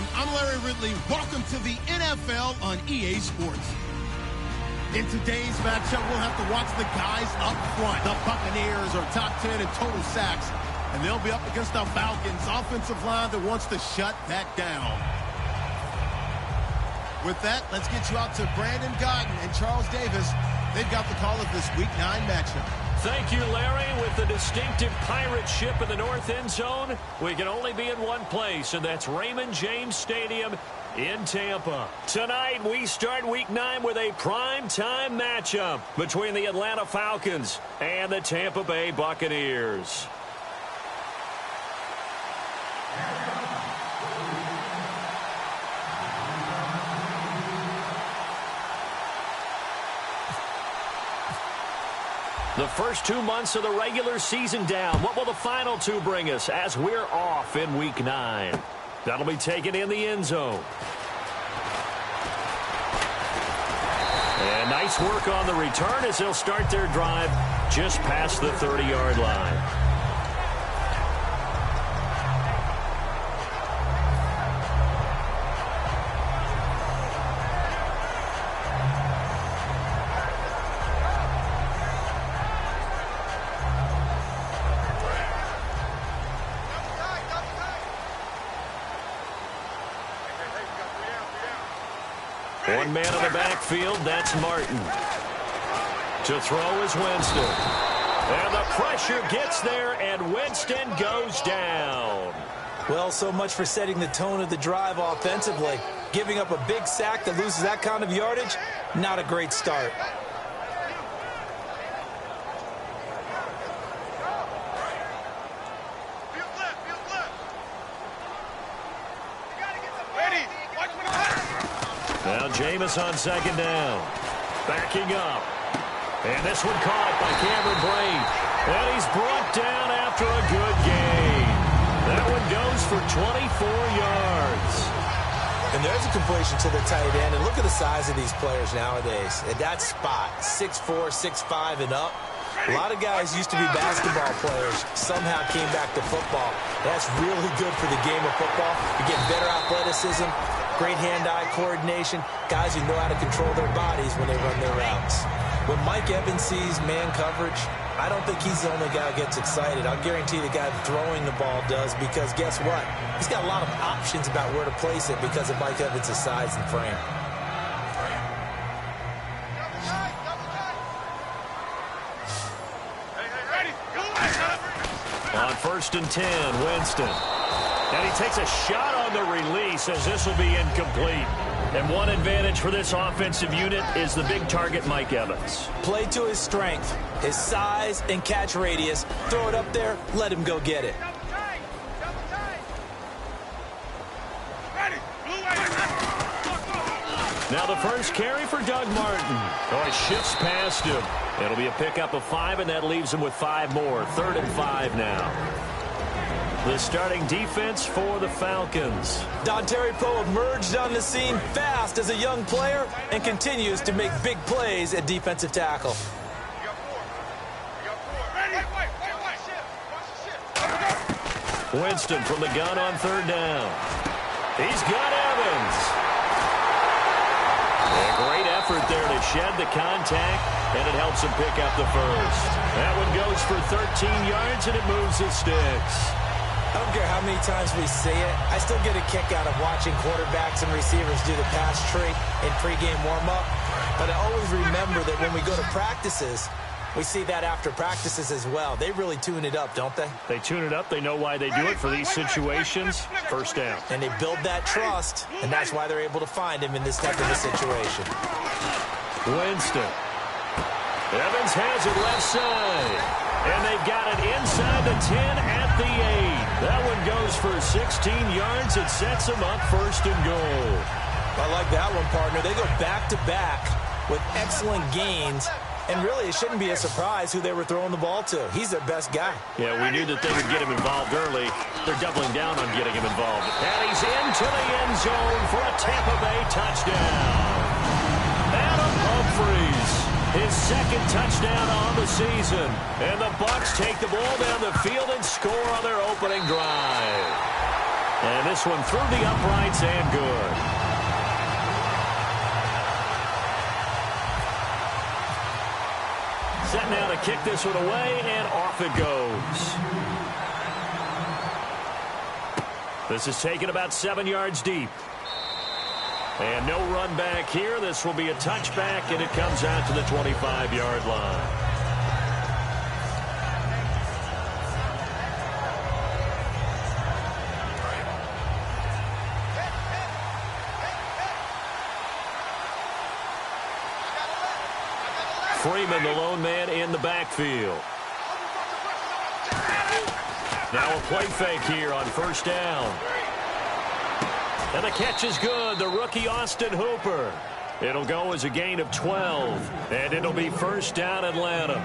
everyone. I'm Larry Ridley. Welcome to the NFL on EA Sports. In today's matchup, we'll have to watch the guys up front. The Buccaneers are top 10 in total sacks, and they'll be up against the Falcons' offensive line that wants to shut that down. With that, let's get you out to Brandon Gotton and Charles Davis. They've got the call of this Week 9 matchup. Thank you, Larry. With the distinctive pirate ship in the north end zone, we can only be in one place, and that's Raymond James Stadium in Tampa. Tonight, we start Week 9 with a prime-time matchup between the Atlanta Falcons and the Tampa Bay Buccaneers. The first 2 months of the regular season down. What will the final 2 bring us as we're off in Week 9? That'll be taken in the end zone. And nice work on the return as they'll start their drive just past the 30-yard line. One man in the backfield, that's Martin. To throw is Winston. And the pressure gets there, and Winston goes down. Well, so much for setting the tone of the drive offensively. Giving up a big sack that loses that kind of yardage, not a great start. Now Jameis on second down. Backing up. And this one caught by Cameron Brate. And he's brought down after a good gain. That one goes for 24 yards. And there's a completion to the tight end. And look at the size of these players nowadays. At that spot, 6'4", 6'5", and up. A lot of guys used to be basketball players, somehow came back to football. That's really good for the game of football. You get better athleticism, great hand-eye coordination, guys who know how to control their bodies when they run their routes. When Mike Evans sees man coverage, I don't think he's the only guy who gets excited. I'll guarantee the guy throwing the ball does, because guess what? He's got a lot of options about where to place it because of Mike Evans' size and frame. On 1st and 10, Winston. And he takes a shot on the release as this will be incomplete. And one advantage for this offensive unit is the big target, Mike Evans. Play to his strength, his size and catch radius. Throw it up there, let him go get it. Now the first carry for Doug Martin. Oh, he shifts past him. It'll be a pickup of 5, and that leaves him with 5 more. 3rd and 5 now. The starting defense for the Falcons. Dontari Poe emerged on the scene fast as a young player and continues to make big plays at defensive tackle. Winston from the gun on 3rd down. He's got Evans. A great effort there to shed the contact, and it helps him pick up the first. That one goes for 13 yards, and it moves the sticks. I don't care how many times we say it, I still get a kick out of watching quarterbacks and receivers do the pass tree in pregame warm-up. But I always remember that when we go to practices, we see that after practices as well. They really tune it up, don't they? They tune it up. They know why they do it for these situations. 1st down. And they build that trust, and that's why they're able to find him in this type of a situation. Winston. Evans has it left side. And they've got it inside the 10 at the 8. That one goes for 16 yards. It sets them up 1st and goal. I like that one, partner. They go back-to-back with excellent gains. And really, it shouldn't be a surprise who they were throwing the ball to. He's their best guy. Yeah, we knew that they would get him involved early. They're doubling down on getting him involved. And he's into the end zone for a Tampa Bay touchdown. Adam Humphries. His 2nd touchdown on the season. And the Bucs take the ball down the field and score on their opening drive. And this one through the uprights and good. Set now to kick this one away, and off it goes. This is taken about 7 yards deep. And no run back here. This will be a touchback, and it comes out to the 25-yard line. Freeman, the lone man in the backfield. Now a play fake here on first down. And the catch is good. The rookie Austin Hooper. It'll go as a gain of 12. And it'll be first down Atlanta.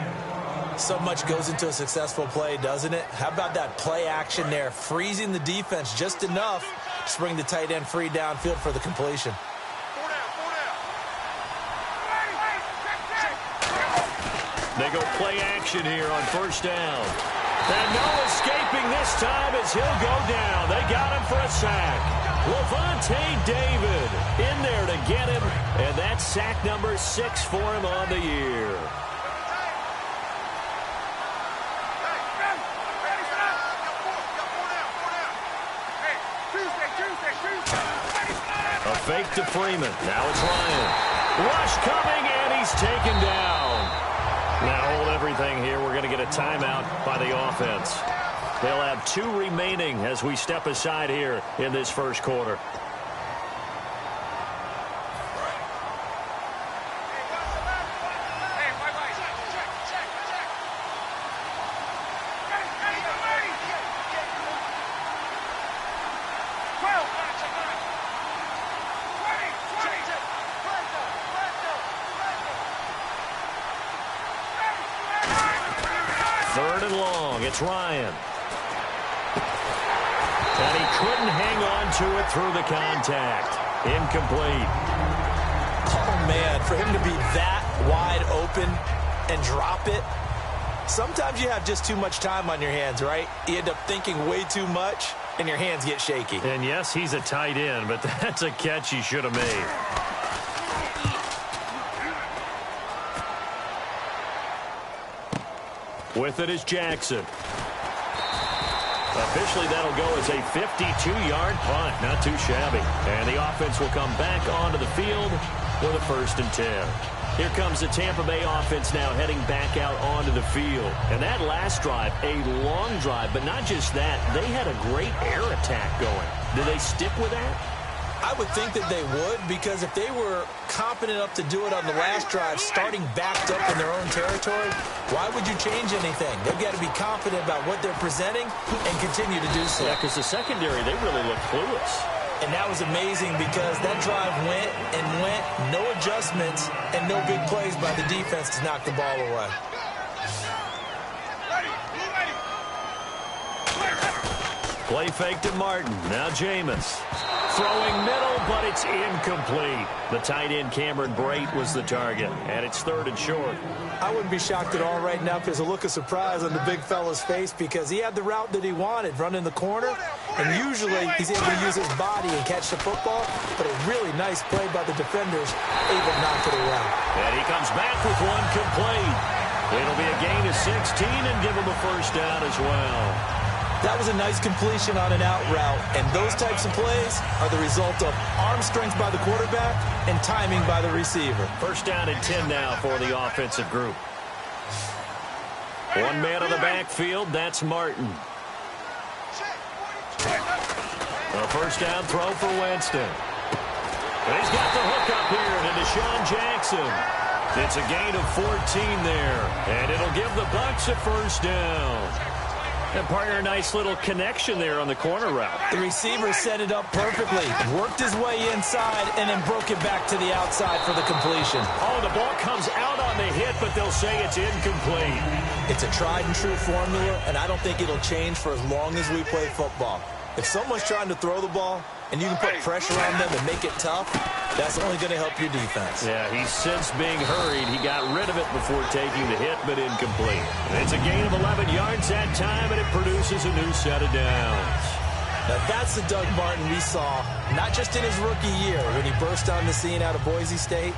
So much goes into a successful play, doesn't it? How about that play action there? Freezing the defense just enough to bring the tight end free downfield for the completion. They go play action here on first down. And no escaping this time as he'll go down. They got him for a sack. Levante David in there to get him. And that's sack number 6 for him on the year. A fake to Freeman. Now it's Ryan. Rush coming, and he's taken down. Now hold everything here. We're going to get a timeout by the offense. They'll have 2 remaining as we step aside here in this first quarter. Third and long. It's Ryan. And he couldn't hang on to it through the contact. Incomplete. Oh, man, for him to be that wide open and drop it. Sometimes you have just too much time on your hands, right? You end up thinking way too much, and your hands get shaky. And yes, he's a tight end, but that's a catch he should have made. With it is Jackson. Officially, that'll go as a 52-yard punt. Not too shabby. And the offense will come back onto the field with a 1st and 10. Here comes the Tampa Bay offense now heading back out onto the field. And that last drive, a long drive, but not just that. They had a great air attack going. Do they stick with that? I would think that they would, because if they were confident enough to do it on the last drive, starting backed up in their own territory, why would you change anything? They've got to be confident about what they're presenting and continue to do so. Yeah, because the secondary, they really look clueless. And that was amazing because that drive went and went, no adjustments, and no big plays by the defense to knock the ball away. Play fake to Martin. Now Jameis. Throwing middle, but it's incomplete. The tight end Cameron Brate was the target, and it's 3rd and short. I wouldn't be shocked at all right now if there's a look of surprise on the big fella's face because he had the route that he wanted, running the corner, and usually he's able to use his body and catch the football, but a really nice play by the defenders, able to knock it around. And he comes back with one complete. It'll be a gain of 16 and give him a 1st down as well. That was a nice completion on an out route, and those types of plays are the result of arm strength by the quarterback and timing by the receiver. 1st down and 10 now for the offensive group. One man on the backfield, that's Martin. A 1st down throw for Winston. And he's got the hook up here to Deshaun Jackson. It's a gain of 14 there, and it'll give the Bucs a 1st down. And partner, a nice little connection there on the corner route. The receiver set it up perfectly, worked his way inside, and then broke it back to the outside for the completion. Oh, the ball comes out on the hit, but they'll say it's incomplete. It's a tried-and-true formula, and I don't think it'll change for as long as we play football. If someone's trying to throw the ball, and you can put pressure on them and make it tough, that's only going to help your defense. Yeah, he's since being hurried. He got rid of it before taking the hit, but incomplete. It's a gain of 11 yards that time, and it produces a new set of downs. Now that's the Doug Martin we saw, not just in his rookie year when he burst on the scene out of Boise State,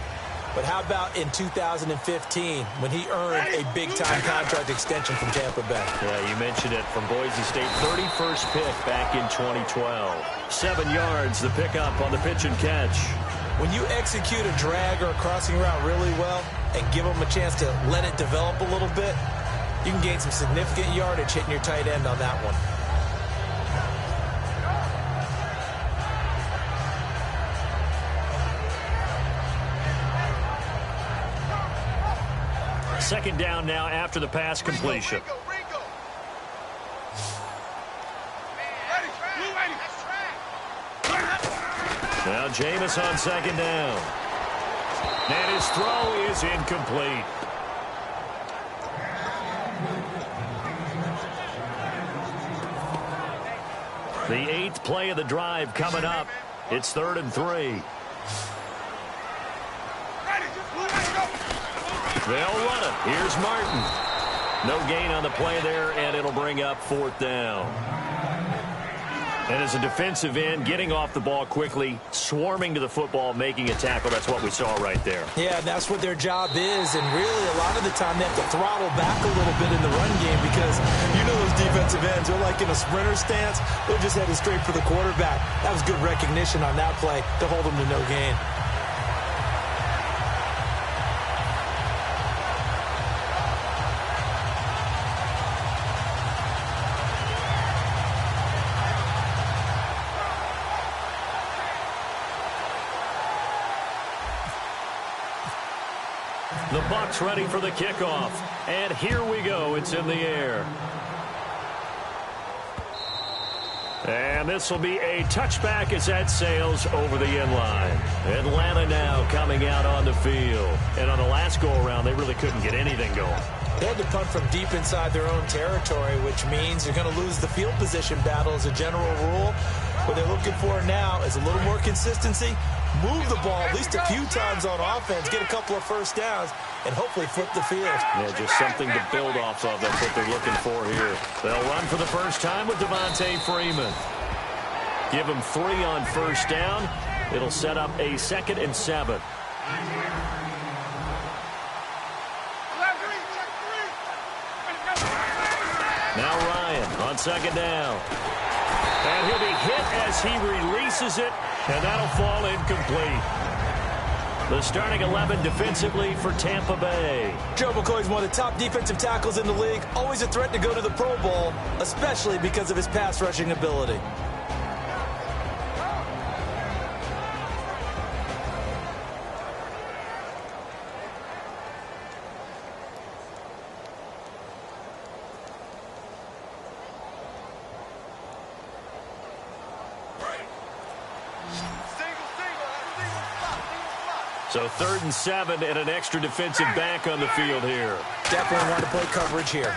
but how about in 2015 when he earned a big-time contract extension from Tampa Bay? Yeah, you mentioned it, from Boise State, 31st pick back in 2012. 7 yards, the pickup on the pitch and catch. When you execute a drag or a crossing route really well and give them a chance to let it develop a little bit, you can gain some significant yardage hitting your tight end on that one. Second down now after the pass completion. Now Jameis on second down. And his throw is incomplete. The 8th play of the drive coming up. It's 3rd and 3. They'll run it. Here's Martin. No gain on the play there, and it'll bring up 4th down. And as a defensive end, getting off the ball quickly, swarming to the football, making a tackle, that's what we saw right there. Yeah, that's what their job is, and really a lot of the time they have to throttle back a little bit in the run game because you know those defensive ends, they're like in a sprinter stance. They're just headed straight for the quarterback. That was good recognition on that play to hold them to no gain. The Bucs ready for the kickoff. And here we go. It's in the air. And this will be a touchback as that sails over the end line. Atlanta now coming out on the field. And on the last go-around, they really couldn't get anything going. They had to punt from deep inside their own territory, which means you're going to lose the field position battle as a general rule. What they're looking for now is a little more consistency, move the ball at least a few times on offense, get a couple of first downs, and hopefully flip the field. Yeah, just something to build off of. That's what they're looking for here. They'll run for the first time with Devontae Freeman. Give him 3 on first down. It'll set up a 2nd and 7. Now Ryan on second down. And he'll be hit as he releases it, and that'll fall incomplete. The starting 11 defensively for Tampa Bay. Joe McCoy's one of the top defensive tackles in the league. Always a threat to go to the Pro Bowl, especially because of his pass rushing ability. So 3rd and 7 and an extra defensive back on the field here. Definitely want to play coverage here.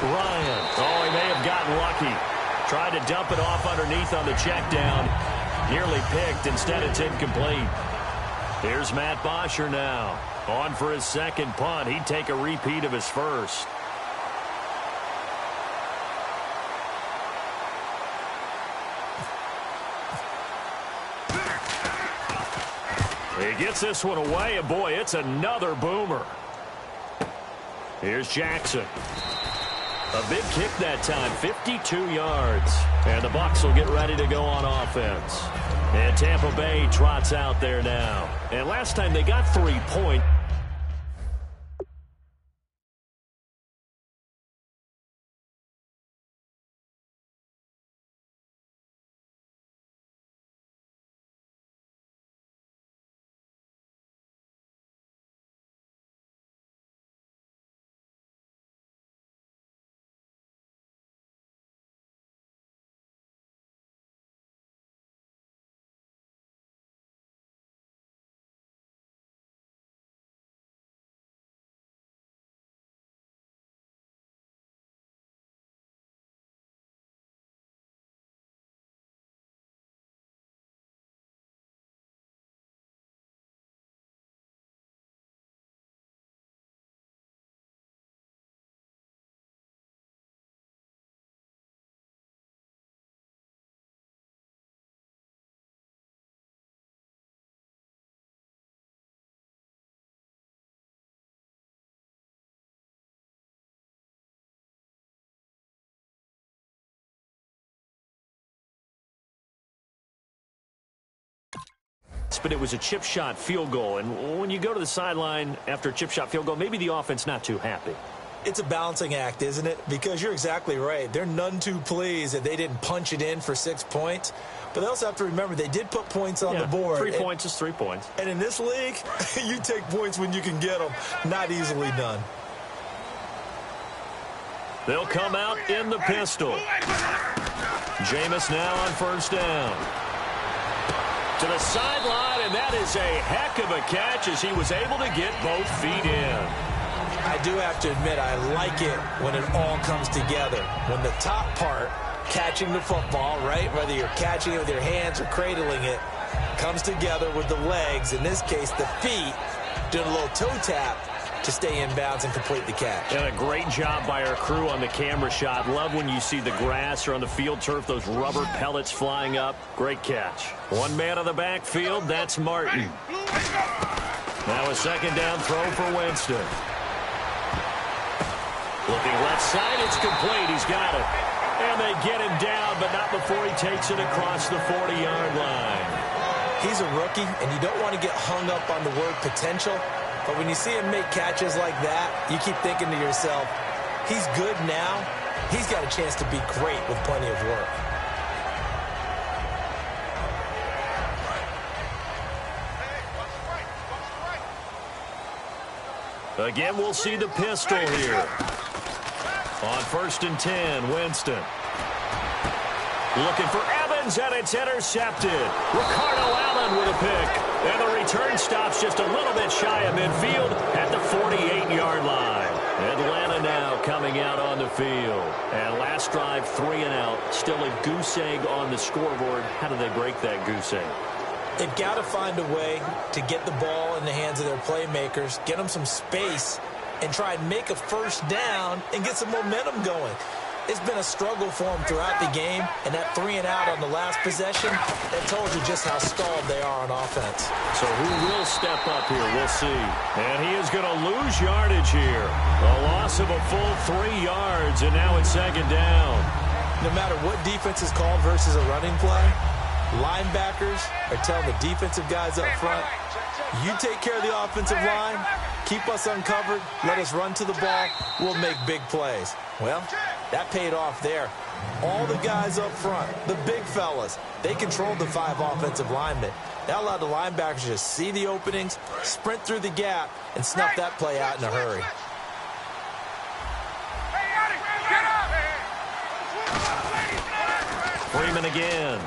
Ryan. Oh, he may have gotten lucky. Tried to dump it off underneath on the check down. Nearly picked. Instead, it's incomplete. Here's Matt Bosher now. On for his 2nd punt. He'd take a repeat of his first. He gets this one away, and boy, it's another boomer. Here's Jackson. A big kick that time, 52 yards. And the Bucs will get ready to go on offense. And Tampa Bay trots out there now. And last time they got 3 points. but it was a chip shot field goal. And when you go to the sideline after a chip shot field goal, maybe the offense not too happy. It's a balancing act, isn't it? Because you're exactly right. They're none too pleased that they didn't punch it in for 6 points. But they also have to remember they did put points on the board. 3 points is 3 points. And in this league, you take points when you can get them. Not easily done. They'll come out in the pistol. Jameis now on first down. To the sideline, and that is a heck of a catch as he was able to get both feet in. I do have to admit, I like it when it all comes together. When the top part, catching the football, right, whether you're catching it with your hands or cradling it, comes together with the legs, in this case the feet, doing a little toe tap to stay in bounds and complete the catch. And a great job by our crew on the camera shot. Love when you see the grass or on the field turf, those rubber pellets flying up. Great catch. One man on the backfield, that's Martin. Now a second down throw for Winston. Looking left side, it's complete. He's got it. And they get him down, but not before he takes it across the 40-yard line. He's a rookie, and you don't want to get hung up on the word potential. But when you see him make catches like that, you keep thinking to yourself, he's good now. He's got a chance to be great with plenty of work. Again, we'll see the pistol here. On 1st and 10, Winston. Looking for Evans, and it's intercepted. Ricardo Allen with a pick. And the return stops just a little bit shy of midfield at the 48-yard line. Atlanta now coming out on the field. And last drive, 3 and out. Still a goose egg on the scoreboard. How do they break that goose egg? They've got to find a way to get the ball in the hands of their playmakers, get them some space, and try and make a first down and get some momentum going. It's been a struggle for them throughout the game, and that 3 and out on the last possession, that told you just how stalled they are on offense. So who will step up here? We'll see. And he is going to lose yardage here. A loss of a full 3 yards, and now it's second down. No matter what defense is called versus a running play, linebackers are telling the defensive guys up front, you take care of the offensive line, keep us uncovered, let us run to the ball, we'll make big plays. Well, that paid off there. All the guys up front, the big fellas, they controlled the 5 offensive linemen. That allowed the linebackers to just see the openings, sprint through the gap, and snuff that play out in a hurry. Freeman again.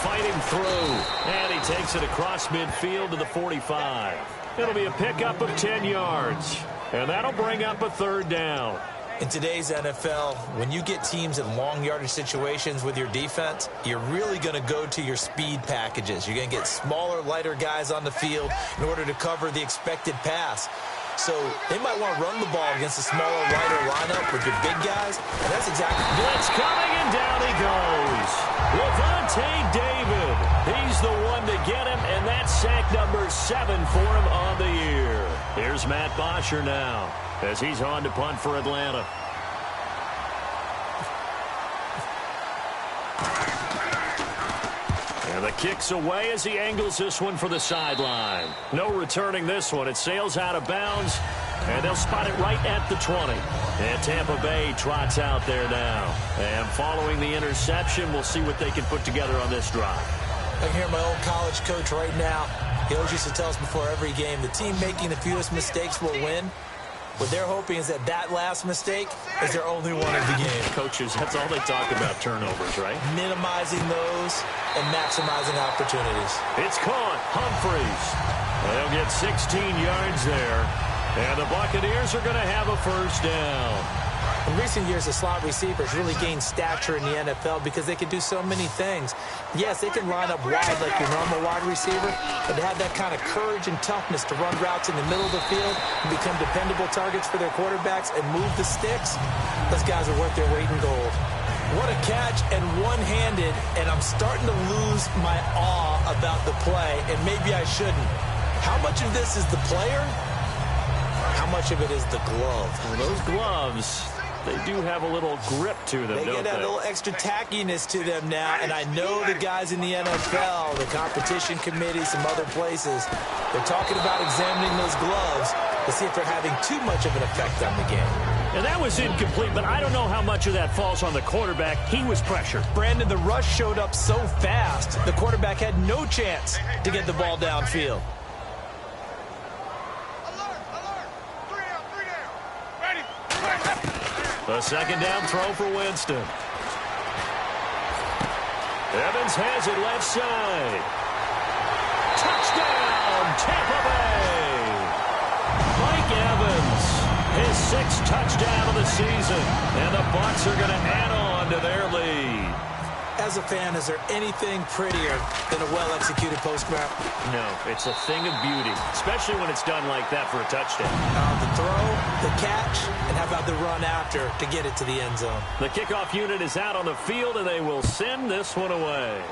Fighting through, and he takes it across midfield to the 45. It'll be a pickup of 10 yards, and that'll bring up a third down. In today's NFL, when you get teams in long yardage situations with your defense, you're really going to go to your speed packages. You're going to get smaller, lighter guys on the field in order to cover the expected pass. So they might want to run the ball against a smaller, lighter lineup with your big guys, and that's exactly... Blitz coming, and down he goes. Levante David. He's the one to get him, and that's sack number 7 for him on the year. Here's Matt Bosher now as he's on to punt for Atlanta. And the kick's away as he angles this one for the sideline. No returning this one. It sails out of bounds, and they'll spot it right at the 20. And Tampa Bay trots out there now. And following the interception, we'll see what they can put together on this drive. I can hear my old college coach right now. He always used to tell us before every game, the team making the fewest mistakes will win. What they're hoping is that last mistake is their only one of the game. Coaches, that's all they talk about, turnovers, right? Minimizing those and maximizing opportunities. It's caught. Humphreys. They'll get 16 yards there. And the Buccaneers are going to have a first down. In recent years, the slot receivers really gained stature in the NFL because they can do so many things. Yes, they can line up wide like your normal wide receiver, but to have that kind of courage and toughness to run routes in the middle of the field and become dependable targets for their quarterbacks and move the sticks, those guys are worth their weight in gold. What a catch, and one-handed, and I'm starting to lose my awe about the play, and maybe I shouldn't. How much of this is the player? How much of it is the glove? Well, those gloves, they do have a little grip to them, They don't get that little extra tackiness to them now, and I know the guys in the NFL, the competition committee, some other places, they're talking about examining those gloves to see if they're having too much of an effect on the game. And that was incomplete, but I don't know how much of that falls on the quarterback. He was pressured. Brandon, the rush showed up so fast, the quarterback had no chance to get the ball downfield. A second down throw for Winston. Evans has it left side. Touchdown, Tampa Bay. Mike Evans, his 6th touchdown of the season. And the Bucs are going to add on to their lead. As a fan, is there anything prettier than a well-executed post-grab? No, it's a thing of beauty, especially when it's done like that for a touchdown. The throw, the catch, and how about the run after to get it to the end zone? The kickoff unit is out on the field, and they will send this one away.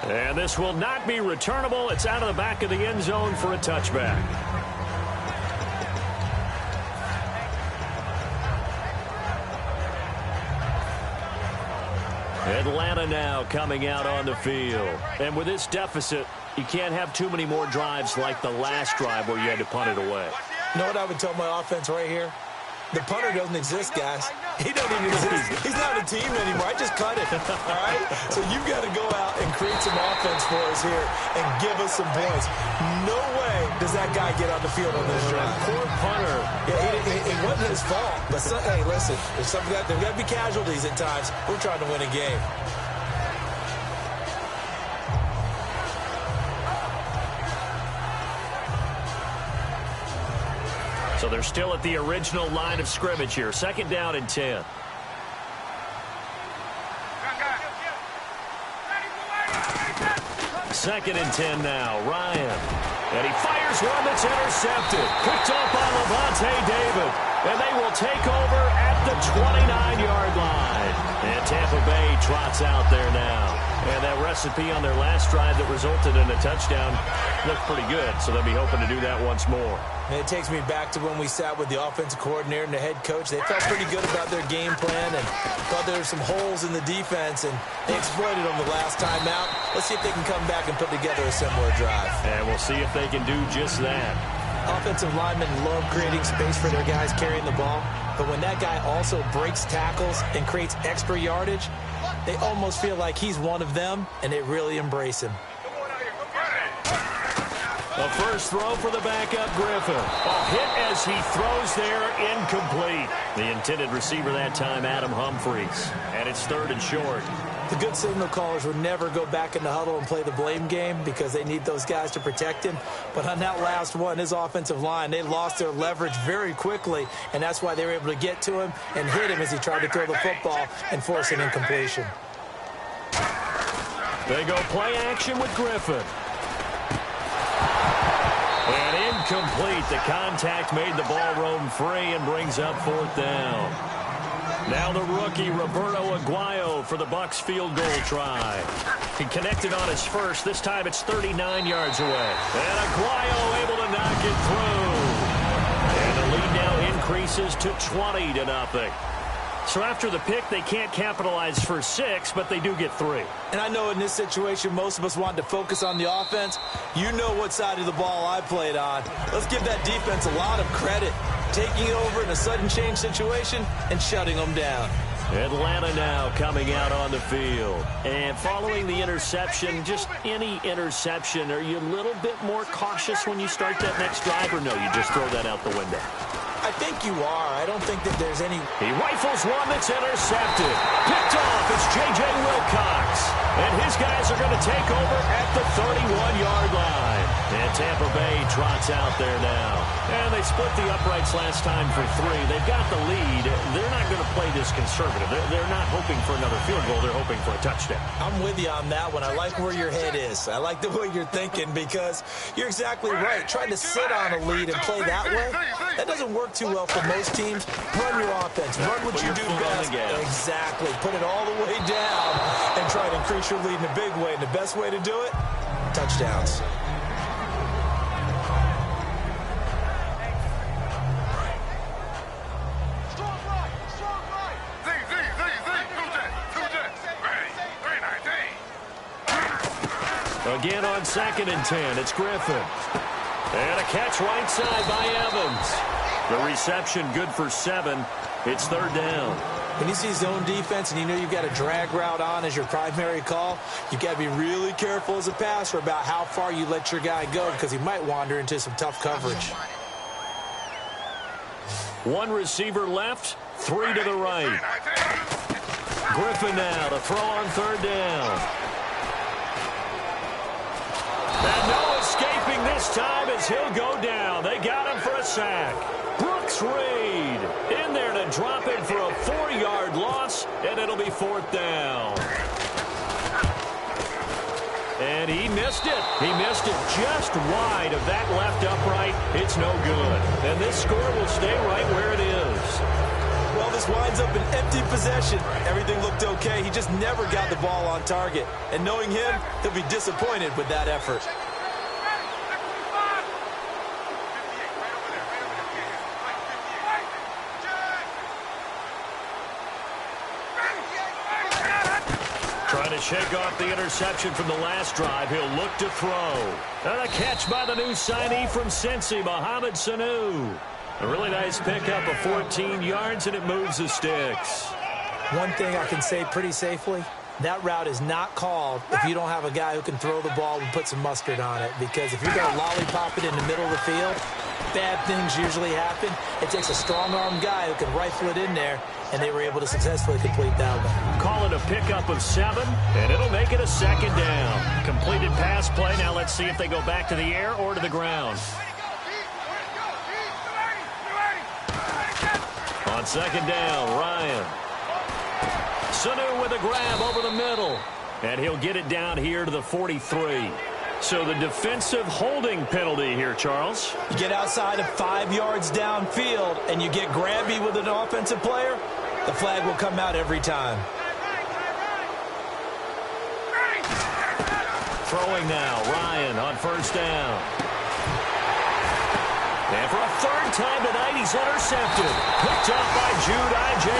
And this will not be returnable. It's out of the back of the end zone for a touchback. Atlanta now coming out on the field. And with this deficit, you can't have too many more drives like the last drive where you had to punt it away. You know what I would tell my offense right here? The punter doesn't exist, guys. He doesn't even exist. He's not a team anymore. I just cut it, all right? So you've got to go out and create some offense for us here and give us some points. No way does that guy get on the field on this drive. Poor punter. Yeah, it wasn't his fault. But, hey, listen, there's got to be casualties at times. We're trying to win a game. So they're still at the original line of scrimmage here. 2nd down and 10. Second and 10 now. Ryan. And he fires one that's intercepted. Picked up by Levante David. And they will take over at the 29-yard line. And Tampa Bay trots out there now. And that recipe on their last drive that resulted in a touchdown looked pretty good. So they'll be hoping to do that once more. And it takes me back to when we sat with the offensive coordinator and the head coach. They felt pretty good about their game plan and thought there were some holes in the defense, and they exploited them the last time out. Let's see if they can come back and put together a similar drive. And we'll see if they can do just that. Offensive linemen love creating space for their guys carrying the ball, but when that guy also breaks tackles and creates extra yardage, they almost feel like he's one of them, and they really embrace him. A first throw for the backup Griffin. A hit as he throws there, incomplete. The intended receiver that time, Adam Humphries. And it's 3rd and short. The good signal callers would never go back in the huddle and play the blame game because they need those guys to protect him. But on that last one, his offensive line, they lost their leverage very quickly, and that's why they were able to get to him and hit him as he tried to throw the football and force an incompletion. They go play action with Griffin. And incomplete. The contact made the ball roam free and brings up 4th down. Now the rookie, Roberto Aguayo, for the Bucs field goal try. He connected on his first. This time it's 39 yards away. And Aguayo able to knock it through. And the lead now increases to 20-0. So after the pick, they can't capitalize for 6, but they do get 3. And I know in this situation, most of us want to focus on the offense. You know what side of the ball I played on. Let's give that defense a lot of credit. Taking it over in a sudden change situation and shutting them down. Atlanta now coming out on the field. And following the interception, just any interception, are you a little bit more cautious when you start that next drive, or no, you just throw that out the window? I think you are. I don't think that there's any... He rifles one that's intercepted. Picked off. It's J.J. Wilcox. And his guys are going to take over at the 31-yard line. And Tampa Bay trots out there now. And they split the uprights last time for 3. They've got the lead. They're not going to play this conservative. They're not hoping for another field goal. They're hoping for a touchdown. I'm with you on that one. I like where your head is. I like the way you're thinking because you're exactly right. Trying to sit on a lead and play that way, that doesn't work too well for most teams. Run your offense. Run what you do best. Exactly. Put it all the way down and try to increase your lead in a big way. And the best way to do it, touchdowns. Again on 2nd and 10. It's Griffin. And a catch right side by Evans. The reception good for 7. It's 3rd down. When you see zone defense and you know you've got a drag route on as your primary call, you've got to be really careful as a passer about how far you let your guy go because he might wander into some tough coverage. 1 receiver left, 3 to the right. Griffin now to throw on 3rd down. And no escaping this time as he'll go down. They got him for a sack. Brooks Reed in there to drop it for a 4-yard loss, and it'll be 4th down. And he missed it. He missed it just wide of that left upright. It's no good. And this score will stay right where it is. Well, this winds up an empty possession. Everything looked okay. He just never got the ball on target. And knowing him, he'll be disappointed with that effort. Trying to shake off the interception from the last drive. He'll look to throw. And a catch by the new signee from Cincy, Mohamed Sanu. A really nice pickup of 14 yards, and it moves the sticks. One thing I can say pretty safely, that route is not called if you don't have a guy who can throw the ball and put some mustard on it. Because if you're going to lollipop it in the middle of the field, bad things usually happen. It takes a strong-arm guy who can rifle it in there, and they were able to successfully complete that one. Call it a pickup of 7, and it'll make it a 2nd down. Completed pass play. Now let's see if they go back to the air or to the ground. On 2nd down, Ryan. Sanu with a grab over the middle. And he'll get it down here to the 43. So the defensive holding penalty here, Charles. You get outside of 5 yards downfield and you get grabby with an offensive player, the flag will come out every time. Throwing now, Ryan on 1st down. And for a 3rd time tonight, he's intercepted. Picked up by Jude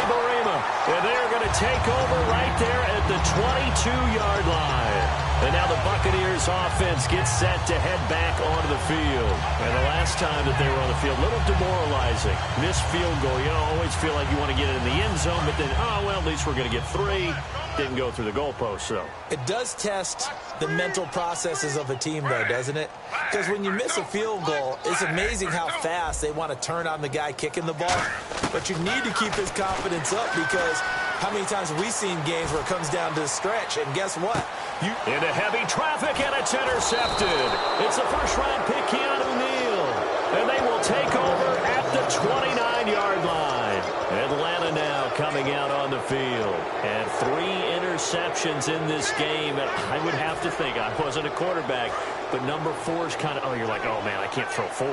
Barima. And they're going to take over right there at the 22-yard line. And now the Buccaneers offense gets set to head back onto the field. And the last time that they were on the field, a little demoralizing. Missed field goal. You know, always feel like you want to get it in the end zone, but then, oh, well, at least we're going to get 3. Didn't go through the goalpost, so. It does test the mental processes of a team, though, doesn't it? Because when you miss a field goal, it's amazing how fast they want to turn on the guy kicking the ball. But you need to keep his confidence up because how many times have we seen games where it comes down to the stretch? And guess what? Into heavy traffic, and it's intercepted. It's a first-round pick, Keanu Neal. And they will take over at the 29-yard line. Atlanta now coming out on the field. And 3 interceptions in this game. And I would have to think, I wasn't a quarterback, but number 4 is kind of, oh, you're like, oh, man, I can't throw 4.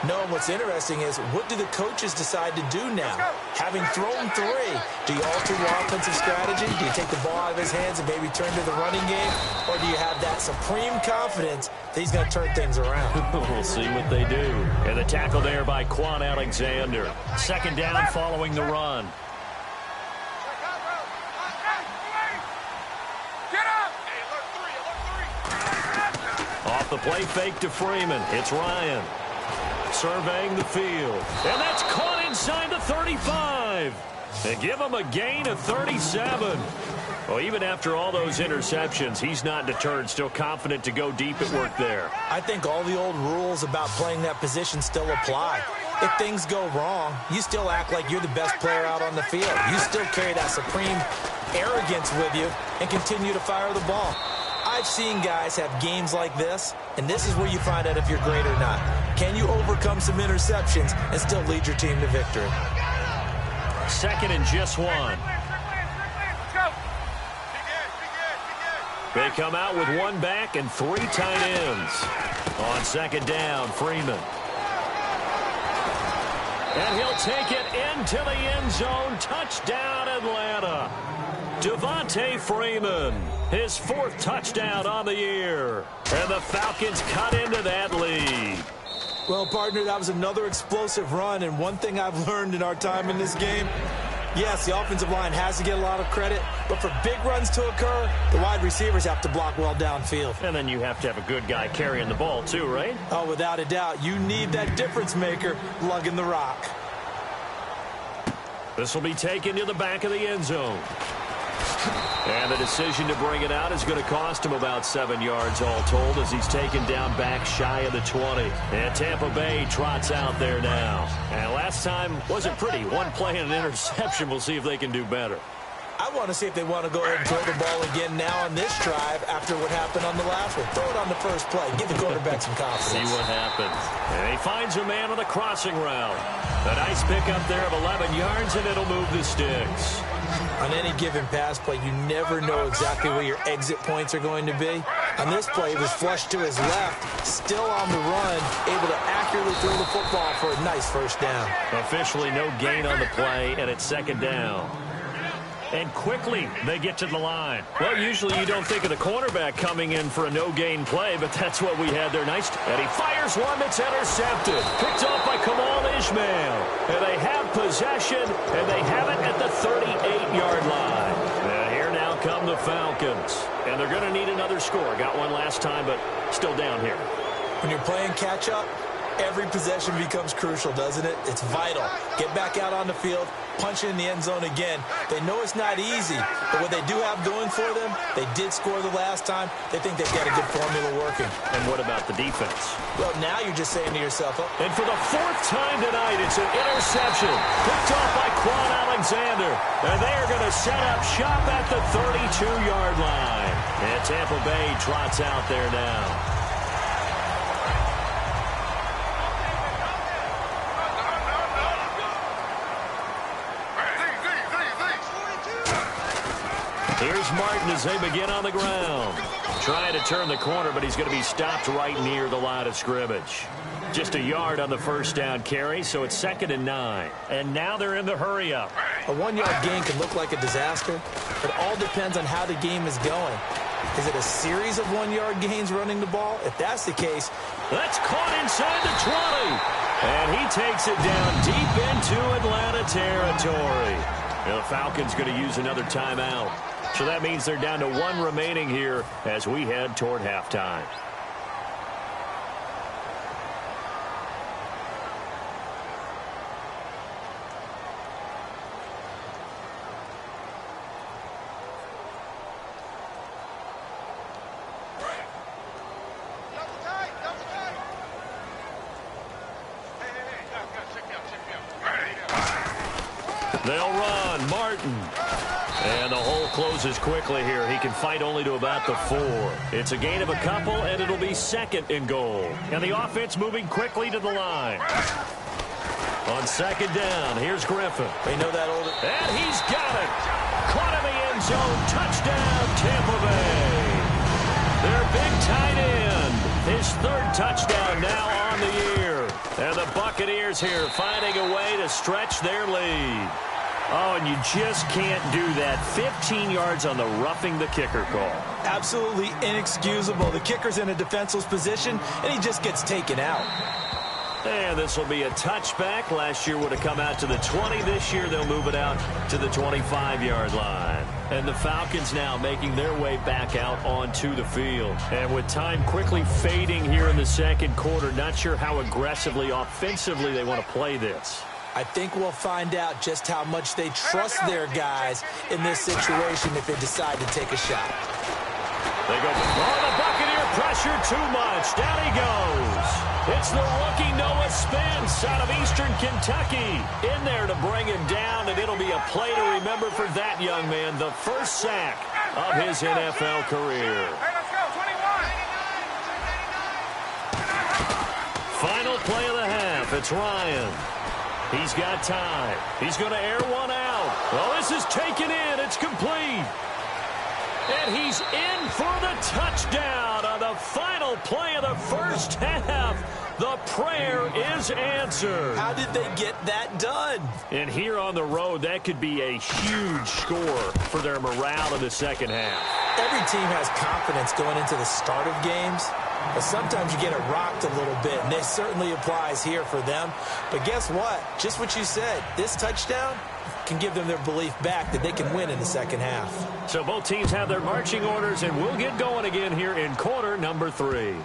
No, and what's interesting is, what do the coaches decide to do now? Having thrown 3, do you alter your offensive strategy? Do you take the ball out of his hands and maybe turn to the running game? Or do you have that supreme confidence that he's going to turn things around? We'll see what they do. And the tackle there by Quan Alexander. 2nd down following the run. Off the play fake to Freeman. It's Ryan. Surveying the field. And that's caught inside the 35. They give him a gain of 37. Well, even after all those interceptions, he's not deterred, still confident to go deep at work there. I think all the old rules about playing that position still apply. If things go wrong, you still act like you're the best player out on the field. You still carry that supreme arrogance with you and continue to fire the ball. I've seen guys have games like this, and this is where you find out if you're great or not. Can you overcome some interceptions and still lead your team to victory? 2nd and just 1. They come out with 1 back and 3 tight ends. On 2nd down, Freeman. And he'll take it into the end zone. Touchdown, Atlanta. Devontae Freeman, his 4th touchdown on the year. And the Falcons cut into that lead. Well, partner, that was another explosive run. And one thing I've learned in our time in this game, yes, the offensive line has to get a lot of credit, But for big runs to occur, the wide receivers have to block well downfield. And then you have to have a good guy carrying the ball too, right? Oh, without a doubt. You need that difference maker lugging the rock. This will be taken to the back of the end zone. And the decision to bring it out is going to cost him about 7 yards all told as he's taken down back shy of the 20. And Tampa Bay trots out there now. And last time wasn't pretty. One play and an interception. We'll see if they can do better. I want to see if they want to go ahead and throw the ball again now on this drive after what happened on the last one. Throw it on the first play. Give the quarterback some confidence. See what happens. And he finds a man on the crossing route. A nice pickup there of 11 yards, and it'll move the sticks. On any given pass play, you never know exactly where your exit points are going to be. On this play, he was flushed to his left, still on the run, able to accurately throw the football for a nice first down. Officially no gain on the play, and it's second down. And quickly, they get to the line. Well, usually you don't think of the cornerback coming in for a no-gain play, but that's what we had there. Nice. And he fires one that's intercepted. Picked off by Kamal Ishmael. And they have possession, and they have it at the 38-yard line. And here now come the Falcons. And they're going to need another score. Got one last time, but still down here. When you're playing catch-up, every possession becomes crucial, doesn't it? It's vital. Get back out on the field, punch it in the end zone again. They know it's not easy, but what they do have going for them, they did score the last time. They think they've got a good formula working. And what about the defense? Well, now you're just saying to yourself, oh. And for the fourth time tonight, it's an interception. Picked off by Quan Alexander. And they are going to set up shop at the 32-yard line. And Tampa Bay trots out there now. Here's Martin as they begin on the ground. Trying to turn the corner, but he's going to be stopped right near the line of scrimmage. Just a yard on the first down carry, so it's 2nd and 9. And now they're in the hurry-up. A 1-yard gain can look like a disaster. It all depends on how the game is going. Is it a series of 1-yard gains running the ball? If that's the case, that's caught inside the 20. And he takes it down deep into Atlanta territory. And the Falcons going to use another timeout. So that means they're down to 1 remaining here as we head toward halftime. They'll run. Martin. And the hole closes quickly here. He can fight only to about the 4. It's a gain of a couple, and it'll be 2nd and goal. And the offense moving quickly to the line. On 2nd down, here's Griffin. They know that old... And he's got it. Caught in the end zone. Touchdown, Tampa Bay. Their big tight end. His 3rd touchdown now on the year. And the Buccaneers here finding a way to stretch their lead. Oh, and you just can't do that. 15 yards on the roughing the kicker call. Absolutely inexcusable. The kicker's in a defenseless position, and he just gets taken out. And this will be a touchback. Last year would have come out to the 20. This year they'll move it out to the 25-yard line. And the Falcons now making their way back out onto the field. And with time quickly fading here in the second quarter, not sure how aggressively, offensively they want to play this. I think we'll find out just how much they trust their guys in this situation if they decide to take a shot. They go, oh, the Buccaneer pressure too much. Down he goes. It's the rookie Noah Spence out of Eastern Kentucky in there to bring him down, and it'll be a play to remember for that young man, the first sack of his NFL career. Final play of the half. It's Ryan. He's got time. He's going to air one out. Well, this is taken in. It's complete. And he's in for the touchdown on the final play of the first half. The prayer is answered. How did they get that done? And here on the road, that could be a huge score for their morale in the second half. Every team has confidence going into the start of games, But sometimes you get it rocked a little bit, and this certainly applies here for them. But guess what? Just what you said, this touchdown can give them their belief back that they can win in the second half. So both teams have their marching orders, and we'll get going again here in quarter number 3.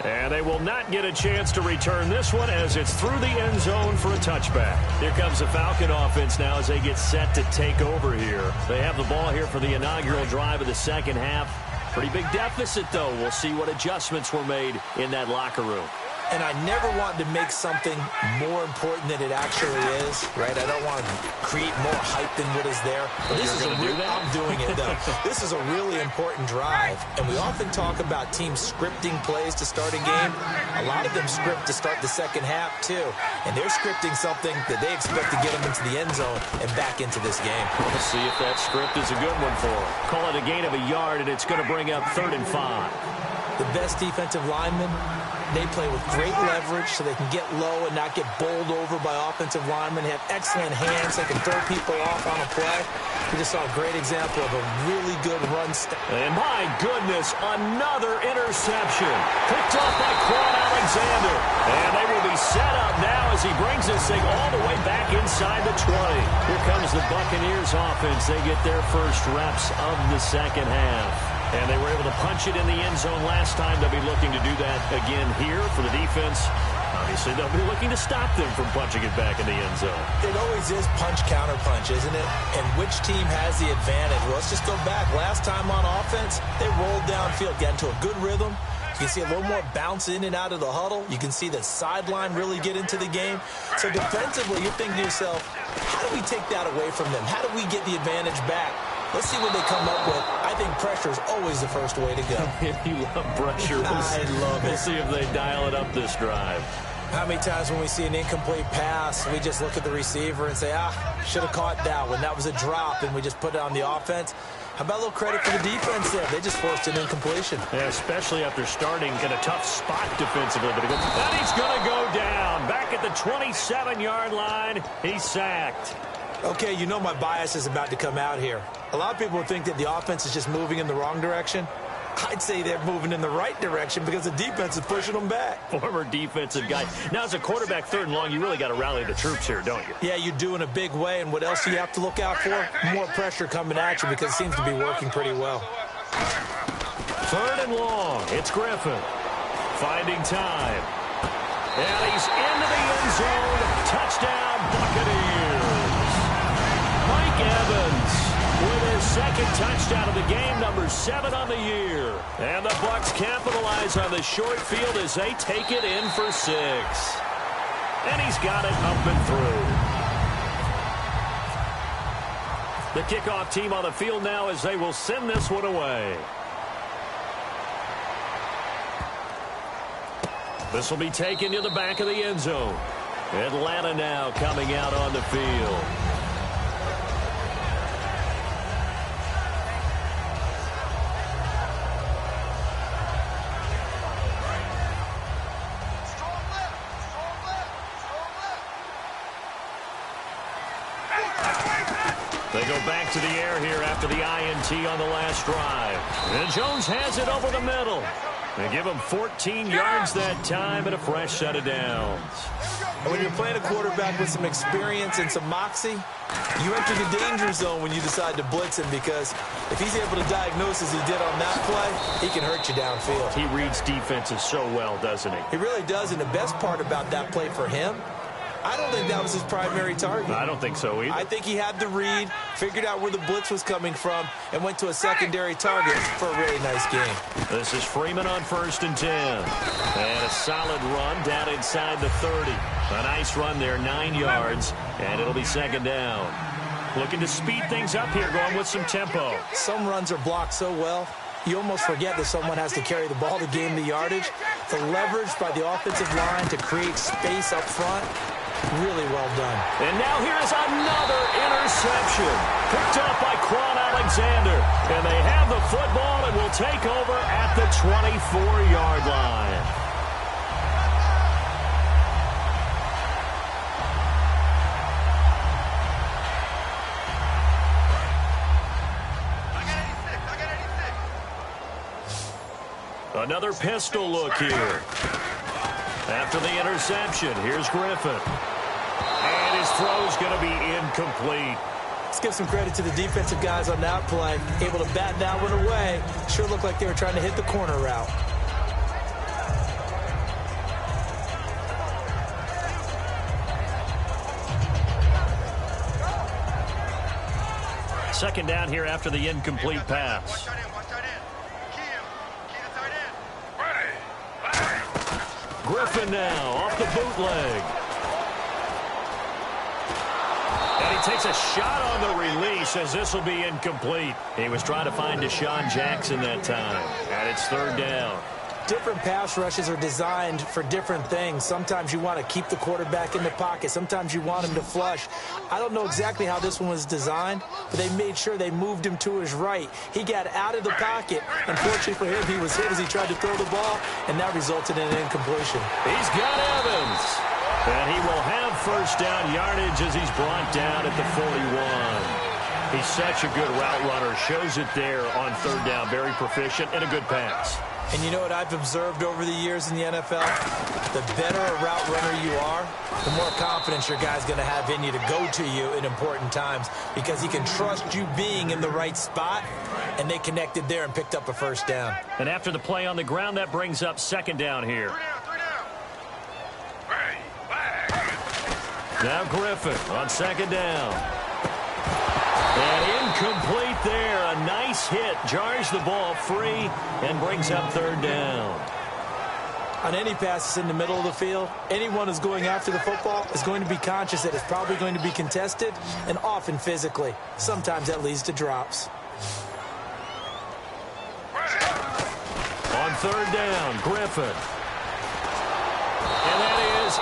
And they will not get a chance to return this one as it's through the end zone for a touchback. Here comes the Falcon offense now as they get set to take over here. They have the ball here for the inaugural drive of the second half. Pretty big deficit, though. We'll see what adjustments were made in that locker room. And I never want to make something more important than it actually is, right? I don't want to create more hype than what is there. But this is I'm doing it, though. This is a really important drive. And we often talk about teams scripting plays to start a game. A lot of them script to start the second half, too. And they're scripting something that they expect to get them into the end zone and back into this game. We'll see if that script is a good one for them. Call it a gain of a yard, and it's going to bring up 3rd and 5. The best defensive linemen, they play with great leverage so they can get low and not get bowled over by offensive linemen. They have excellent hands. They can throw people off on a play. We just saw a great example of a really good run stop. And my goodness, another interception. Picked off by Quan Alexander. And they will be set up now as he brings this thing all the way back inside the 20. Here comes the Buccaneers offense. They get their first reps of the second half. And they were able to punch it in the end zone last time. They'll be looking to do that again here for the defense. Obviously, they'll be looking to stop them from punching it back in the end zone. It always is punch-counter-punch, isn't it? And which team has the advantage? Well, let's just go back. Last time on offense, they rolled downfield, got into a good rhythm. You can see a little more bounce in and out of the huddle. You can see the sideline really get into the game. So defensively, you're thinking to yourself, how do we take that away from them? How do we get the advantage back? Let's see what they come up with. I think pressure is always the first way to go. You love pressure. I love it. We'll see if they dial it up this drive. How many times when we see an incomplete pass, we just look at the receiver and say, should have caught that one. That was a drop, and we just put it on the offense. How about a little credit for the defense there? They just forced an incompletion. Yeah, especially after starting in a tough spot defensively. But he's going to go down. Back at the 27-yard line, he's sacked. Okay, you know my bias is about to come out here. A lot of people think that the offense is just moving in the wrong direction. I'd say they're moving in the right direction because the defense is pushing them back. Former defensive guy. Now, as a quarterback, 3rd and long, you really got to rally the troops here, don't you? Yeah, you do in a big way. And what else do you have to look out for? More pressure coming at you because it seems to be working pretty well. 3rd and long. It's Griffin. Finding time. And he's into the end zone. Touchdown, Buccaneers. Mike Evans with his 2nd touchdown of the game, number 7 on the year. And the Bucs capitalize on the short field as they take it in for 6. And he's got it up and through. The kickoff team on the field now as they will send this one away. This will be taken to the back of the end zone. Atlanta now coming out on the field. They go back to the air here after the INT on the last drive. And Jones has it over the middle. They give him 14 yards that time and a fresh set of downs. And when you're playing a quarterback with some experience and some moxie, you enter the danger zone when you decide to blitz him because if he's able to diagnose as he did on that play, he can hurt you downfield. He reads defenses so well, doesn't he? He really does, and the best part about that play for him, I don't think that was his primary target. I don't think so either. I think he had the read, figured out where the blitz was coming from, and went to a secondary target for a really nice game. This is Freeman on 1st and 10. And a solid run down inside the 30. A nice run there, 9 yards, and it'll be 2nd down. Looking to speed things up here, going with some tempo. Some runs are blocked so well, you almost forget that someone has to carry the ball to gain the yardage. The leverage by the offensive line to create space up front, really well done. And now here is another interception. Picked up by Quan Alexander. And they have the football and will take over at the 24-yard line. A Another pistol look here. After the interception, here's Griffin. And his throw's going to be incomplete. Let's give some credit to the defensive guys on that play. Able to bat that one away. Sure looked like they were trying to hit the corner route. Second down here after the incomplete pass. Griffin now off the bootleg. And he takes a shot on the release as this will be incomplete. He was trying to find Deshaun Jackson that time. And it's third down. Different pass rushes are designed for different things. Sometimes you want to keep the quarterback in the pocket. Sometimes you want him to flush. I don't know exactly how this one was designed, but they made sure they moved him to his right. He got out of the pocket. Unfortunately for him, he was hit as he tried to throw the ball, and that resulted in an incompletion. He's got Evans. And he will have first down yardage as he's brought down at the 41. He's such a good route runner. Shows it there on third down. Very proficient and a good pass. And you know what I've observed over the years in the NFL? The better a route runner you are, the more confidence your guy's going to have in you to go to you in important times because he can trust you being in the right spot, and they connected there and picked up a first down. And after the play on the ground, that brings up second down here. Now Griffin on second down. And incomplete there. A nice hit. Jars the ball free and brings up third down. On any passes in the middle of the field, anyone who's going after the football is going to be conscious that it's probably going to be contested and often physically. Sometimes that leads to drops. On third down, Griffin. And that is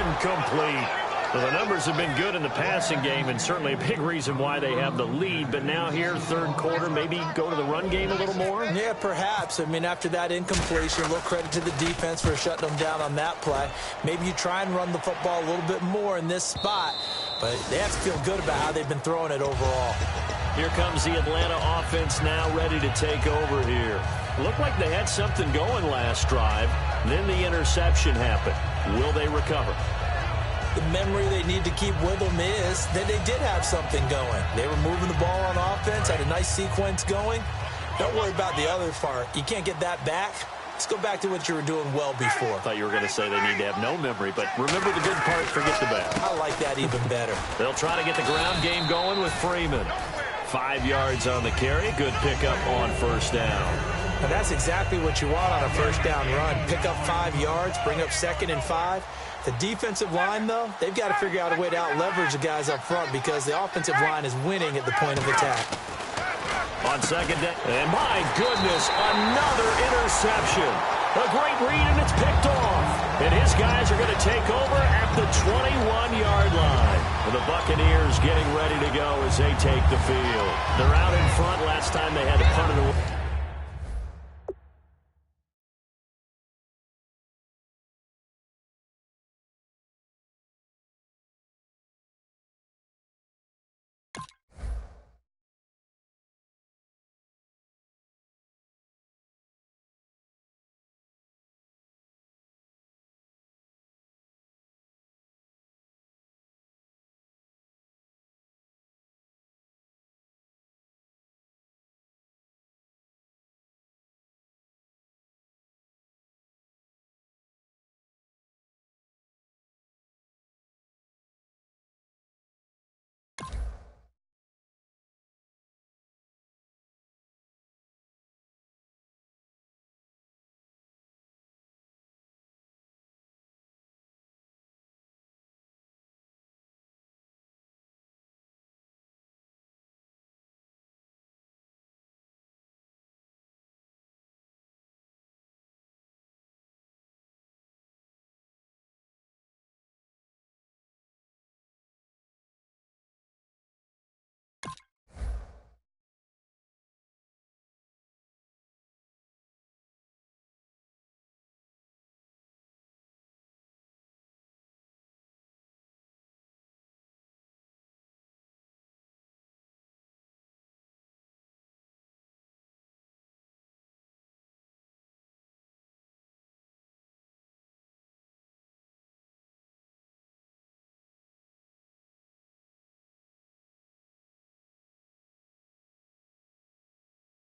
incomplete. Well, the numbers have been good in the passing game and certainly a big reason why they have the lead. But now here, third quarter, maybe go to the run game a little more? Yeah, perhaps. I mean, after that incompletion, a little credit to the defense for shutting them down on that play. Maybe you try and run the football a little bit more in this spot. But they have to feel good about how they've been throwing it overall. Here comes the Atlanta offense now ready to take over here. Looked like they had something going last drive. Then the interception happened. Will they recover? The memory they need to keep with them is that they did have something going. They were moving the ball on offense, had a nice sequence going. Don't worry about the other part. You can't get that back. Let's go back to what you were doing well before. I thought you were going to say they need to have no memory, but remember the good part, forget the bad. I like that even better. They'll try to get the ground game going with Freeman. 5 yards on the carry. Good pickup on first down. Now that's exactly what you want on a first down run. Pick up 5 yards, bring up 2nd and 5. The defensive line, though, they've got to figure out a way to out-leverage the guys up front because the offensive line is winning at the point of attack. On second down, and my goodness, another interception. A great read, and it's picked off. And his guys are going to take over at the 21-yard line. And the Buccaneers getting ready to go as they take the field. They're out in front. Last time they had to punt it away.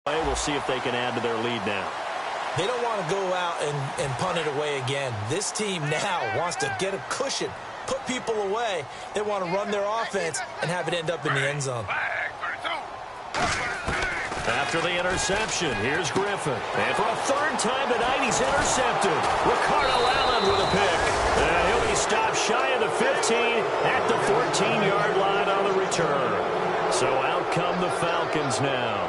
We'll see if they can add to their lead now. They don't want to go out and punt it away again. This team now wants to get a cushion, put people away. They want to run their offense and have it end up in the end zone. After the interception, here's Griffin. And for a third time tonight, he's intercepted. Ricardo Allen with a pick. And he'll be stopped shy of the 15 at the 14-yard line on the return. So out come the Falcons now.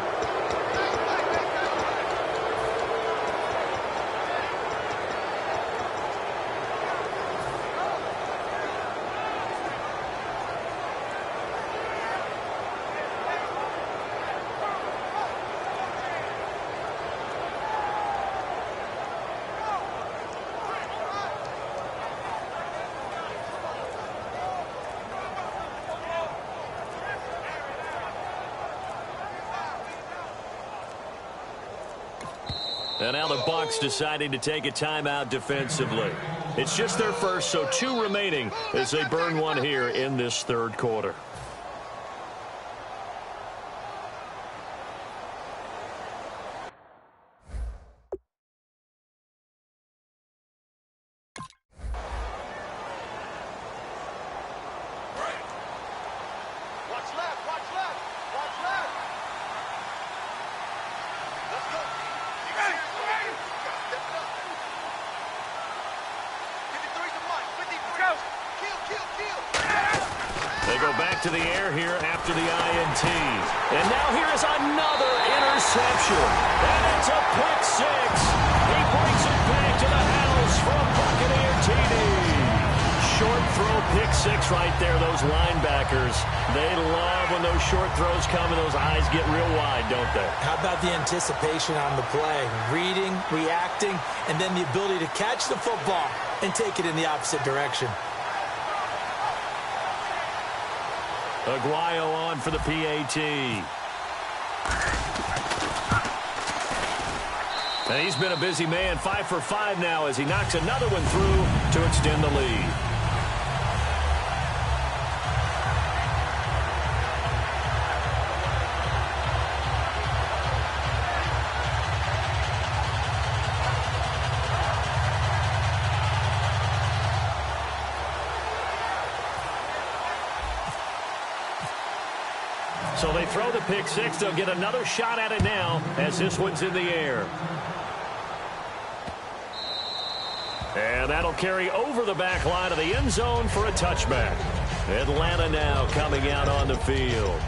And now the Bucs deciding to take a timeout defensively. It's just their first, so 2 remaining as they burn one here in this third quarter. They go back to the air here after the INT. And now here is another interception. And it's a pick 6. He brings it back to the house for a Buccaneer TD. Short throw pick 6 right there. Those linebackers, they love when those short throws come and those eyes get real wide, don't they? How about the anticipation on the play? Reading, reacting, and then the ability to catch the football and take it in the opposite direction. Aguayo on for the PAT. And he's been a busy man, 5 for 5 now as he knocks another one through to extend the lead. So they throw the pick 6. They'll get another shot at it now as this one's in the air. And that'll carry over the back line of the end zone for a touchback. Atlanta now coming out on the field.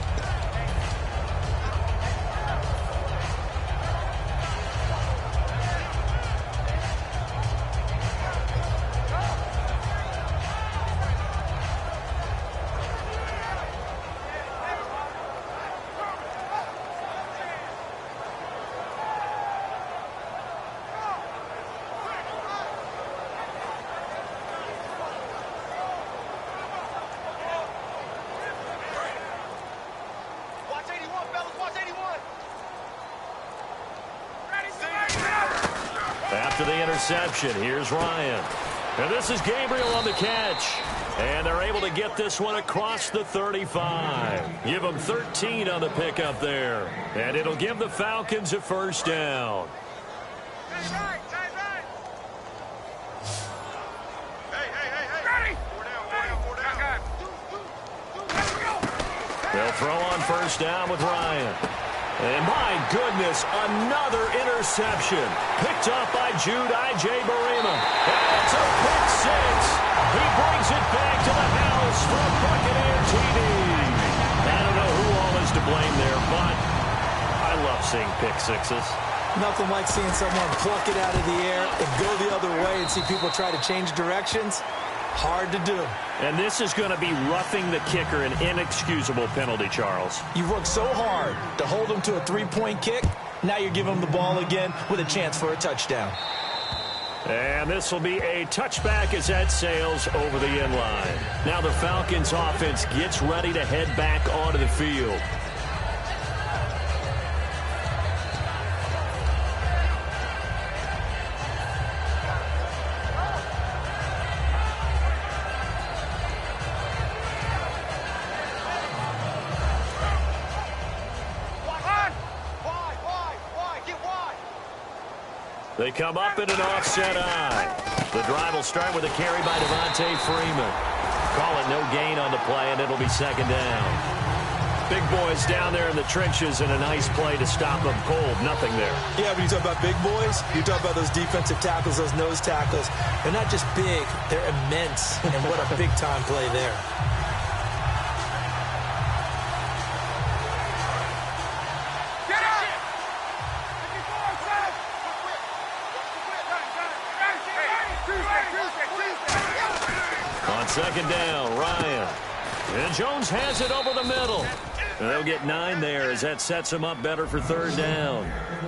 After the interception, here's Ryan. And this is Gabriel on the catch. And they're able to get this one across the 35. Give them 13 on the pickup there. And it'll give the Falcons a first down. They'll throw on first down with Ryan. And my goodness, another interception. Picked up by Jude I.J. Barima. And it's a pick 6. He brings it back to the house for a Buccaneer TD. I don't know who all is to blame there, but I love seeing pick 6s. Nothing like seeing someone pluck it out of the air and go the other way and see people try to change directions. Hard to do. And this is going to be roughing the kicker, an inexcusable penalty, Charles. You've worked so hard to hold him to a three-point kick. Now you're giving him the ball again with a chance for a touchdown. And this will be a touchback as that sails over the end line. Now the Falcons offense gets ready to head back onto the field. They come up in an offset eye. The drive will start with a carry by Devontae Freeman. Call it no gain on the play, and it'll be second down. Big boys down there in the trenches, and a nice play to stop them cold. Nothing there. Yeah, when you talk about big boys, you talk about those defensive tackles, those nose tackles. They're not just big, they're immense. And what a big-time play there. On second down, Ryan. And Jones has it over the middle. And they'll get 9 there as that sets them up better for third down.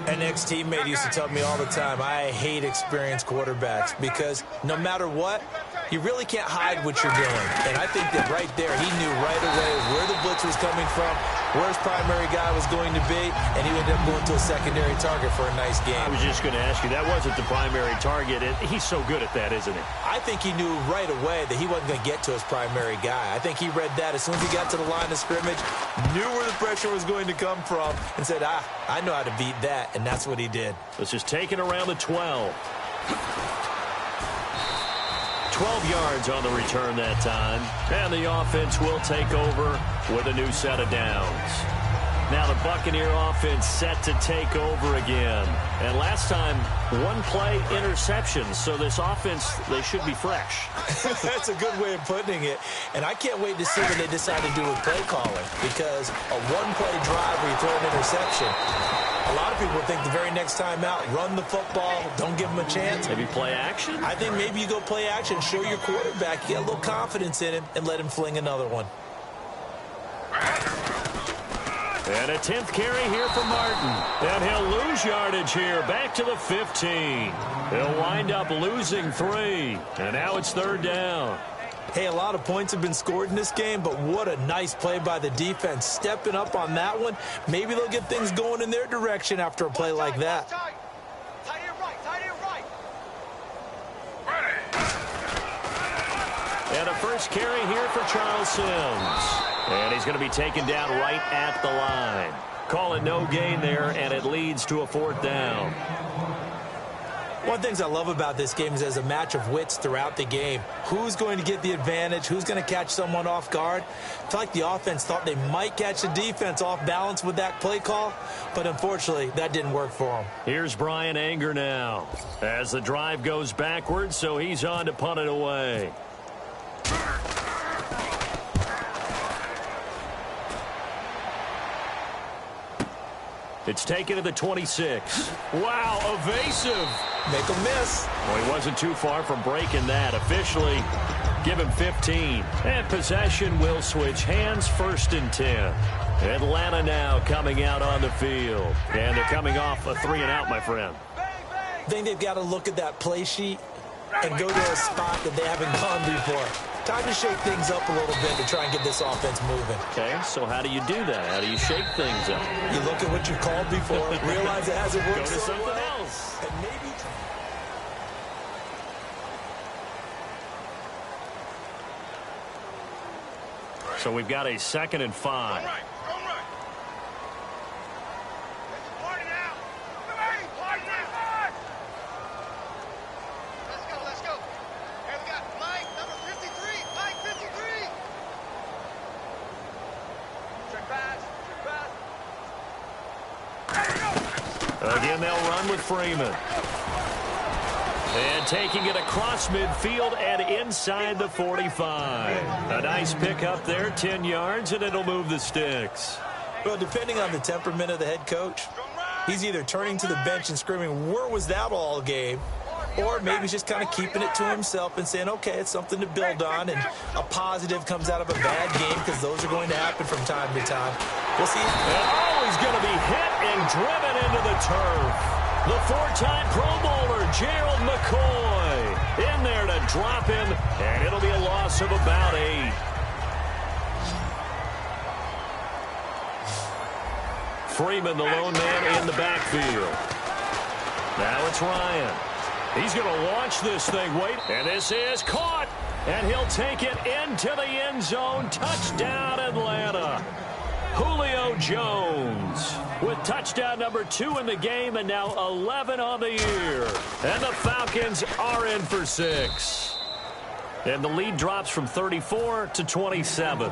An ex-teammate used to tell me all the time, I hate experienced quarterbacks because no matter what, you really can't hide what you're doing. And I think that right there, he knew right away where the blitz was coming from, where his primary guy was going to be, and he ended up going to a secondary target for a nice game. I was just going to ask you, that wasn't the primary target. He's so good at that, isn't he? I think he knew right away that he wasn't going to get to his primary guy. I think he read that as soon as he got to the line of scrimmage, knew where the pressure was going to come from, and said, I know how to beat that, and that's what he did. This is taken around the 12. 12 yards on the return that time. And the offense will take over with a new set of downs. Now the Buccaneer offense set to take over again. And last time, one play interception. So this offense, they should be fresh. That's a good way of putting it. And I can't wait to see what they decide to do with play calling. Because a one-play drive where you throw an interception, a lot of people think the very next time out, run the football, don't give them a chance. Maybe play action? I think maybe you go play action, show your quarterback, get a little confidence in him, and let him fling another one. And a 10th carry here for Martin. And he'll lose yardage here, back to the 15. He'll wind up losing 3. And now it's third down. Hey, a lot of points have been scored in this game, but what a nice play by the defense. Stepping up on that one, maybe they'll get things going in their direction after a play like that. And a first carry here for Charles Sims. And he's going to be taken down right at the line. Call it no gain there, and it leads to a fourth down. One of the things I love about this game is there's a match of wits throughout the game. Who's going to get the advantage? Who's going to catch someone off guard? I feel like the offense thought they might catch the defense off balance with that play call, but unfortunately, that didn't work for them. Here's Brian Anger now as the drive goes backwards, so he's on to punt it away. It's taken to the 26. Wow, evasive. Make a miss. Well, he wasn't too far from breaking that. Officially, give him 15. And possession will switch hands, 1st and 10. Atlanta now coming out on the field. And they're coming off a 3-and-out, my friend. I think they've got to look at that play sheet and go to a spot that they haven't gone before. Time to shake things up a little bit to try and get this offense moving. Okay, so how do you do that? How do you shake things up? You look at what you've called before, realize it hasn't worked. Go to so something well, else. and maybe. So we've got a 2nd and 5. Again, they'll run with Freeman. And taking it across midfield and inside the 45. A nice pickup there, 10 yards, and it'll move the sticks. Well, depending on the temperament of the head coach, he's either turning to the bench and screaming, where was that all game? Or maybe he's just kind of keeping it to himself and saying, okay, it's something to build on, and a positive comes out of a bad game because those are going to happen from time to time. We'll see. Oh, he's going to be hit and driven into the turf. The 4-time Pro Bowler, Gerald McCoy, in there to drop him, and it'll be a loss of about 8. Freeman, the lone man in the backfield. Now it's Ryan. He's going to launch this thing. Wait, and this is caught. And he'll take it into the end zone. Touchdown, Atlanta. Julio Jones with touchdown number 2 in the game and now 11 on the year. And the Falcons are in for 6. And the lead drops from 34 to 27.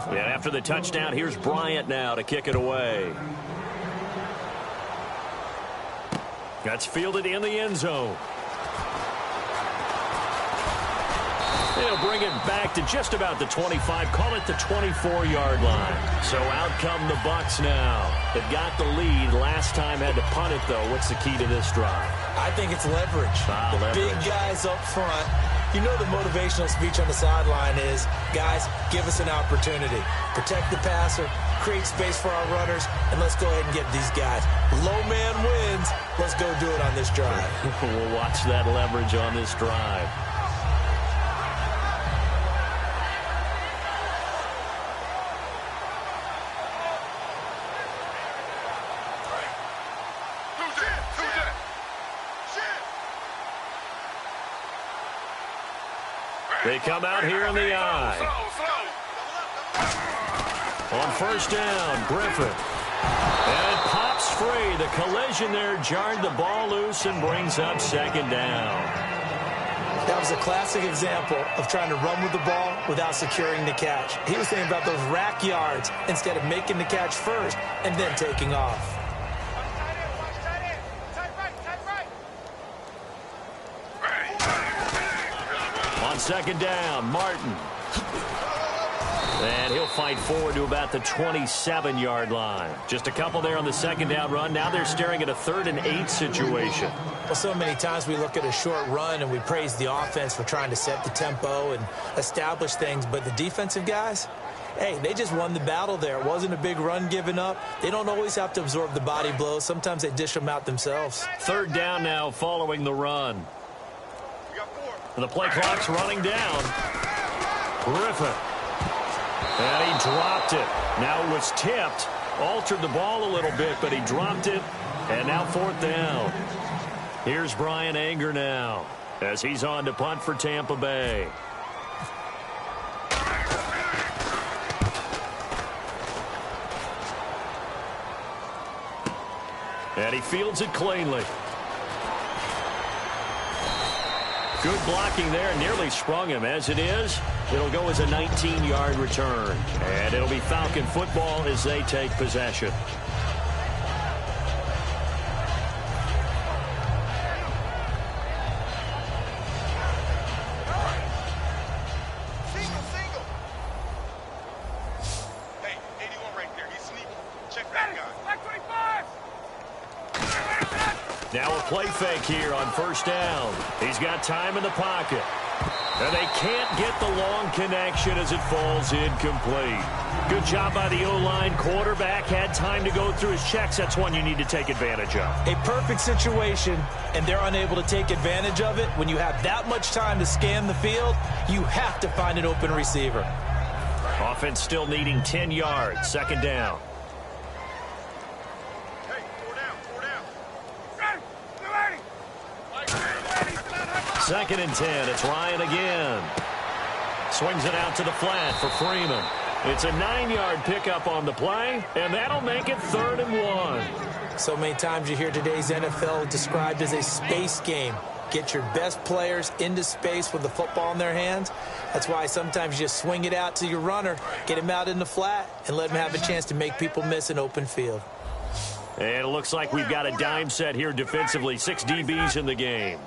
And after the touchdown, here's Bryant now to kick it away. That's fielded in the end zone. They'll bring it back to just about the 25, call it the 24-yard line. So out come the Bucs now. They've got the lead. Last time had to punt it, though. What's the key to this drive? I think it's leverage. Leverage. Big guys up front. You know the motivational speech on the sideline is, guys, give us an opportunity. Protect the passer, create space for our runners, and let's go ahead and get these guys. Low man wins. Let's go do it on this drive. We'll watch that leverage on this drive. They come out here in the eye. On first down, Griffin. And it pops free. The collision there jarred the ball loose and brings up second down. That was a classic example of trying to run with the ball without securing the catch. He was thinking about those rack yards instead of making the catch first and then taking off. On second down, Martin. And he'll fight forward to about the 27-yard line. Just a couple there on the second down run. Now they're staring at a 3rd and 8 situation. Well, so many times we look at a short run and we praise the offense for trying to set the tempo and establish things. But the defensive guys, hey, they just won the battle there. It wasn't a big run given up. They don't always have to absorb the body blows. Sometimes they dish them out themselves. 3rd down now following the run. And the play clock's running down. Griffin. And he dropped it. Now it was tipped. Altered the ball a little bit, but he dropped it. And now 4th down. Here's Brian Anger now as he's on to punt for Tampa Bay. And he fields it cleanly. Good blocking there. Nearly sprung him. As it is, it'll go as a 19-yard return. And it'll be Falcon football as they take possession. Hey, 81 right there. He's sneaky. Check that guy. 25. Now a play fake here on first down. He's got time in the pocket. And they can't get the long connection as it falls incomplete. Good job by the O-line. Quarterback had time to go through his checks. That's one you need to take advantage of. A perfect situation, and they're unable to take advantage of it. When you have that much time to scan the field, you have to find an open receiver. Offense still needing 10 yards. 2nd down. 2nd and 10. It's Ryan again. Swings it out to the flat for Freeman. It's a 9-yard pickup on the play, and that'll make it 3rd and 1. So many times you hear today's NFL described as a space game. Get your best players into space with the football in their hands. That's why sometimes you just swing it out to your runner, get him out in the flat, and let him have a chance to make people miss an open field. And it looks like we've got a dime set here defensively. 6 DBs in the game.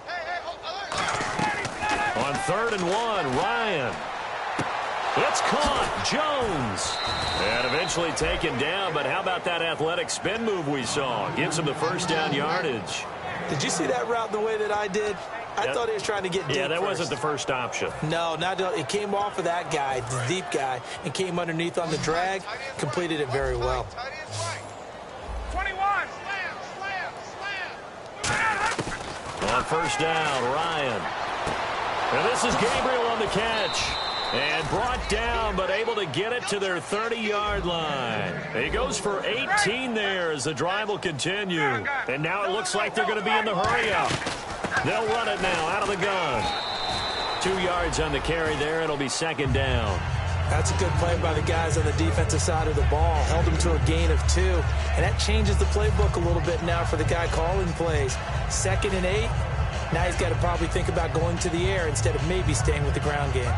On 3rd and 1, Ryan. It's caught. Jones. And eventually taken down, but how about that athletic spin move we saw? Gives him the 1st down yardage. Did you see that route the way that I did? I thought he was trying to get deep. Yeah, that first. wasn't the first option. No, not it came off of that guy, the deep guy, and came underneath on the drag. Completed it very well. 21. On 1st down, Ryan. And this is Gabriel on the catch. And brought down, but able to get it to their 30-yard line. He goes for 18 there as the drive will continue. And now it looks like they're going to be in the hurry-up. They'll run it now out of the gun. 2 yards on the carry there. It'll be second down. That's a good play by the guys on the defensive side of the ball. Held them to a gain of 2. And that changes the playbook a little bit now for the guy calling plays. 2nd and 8. Now he's got to probably think about going to the air instead of maybe staying with the ground game.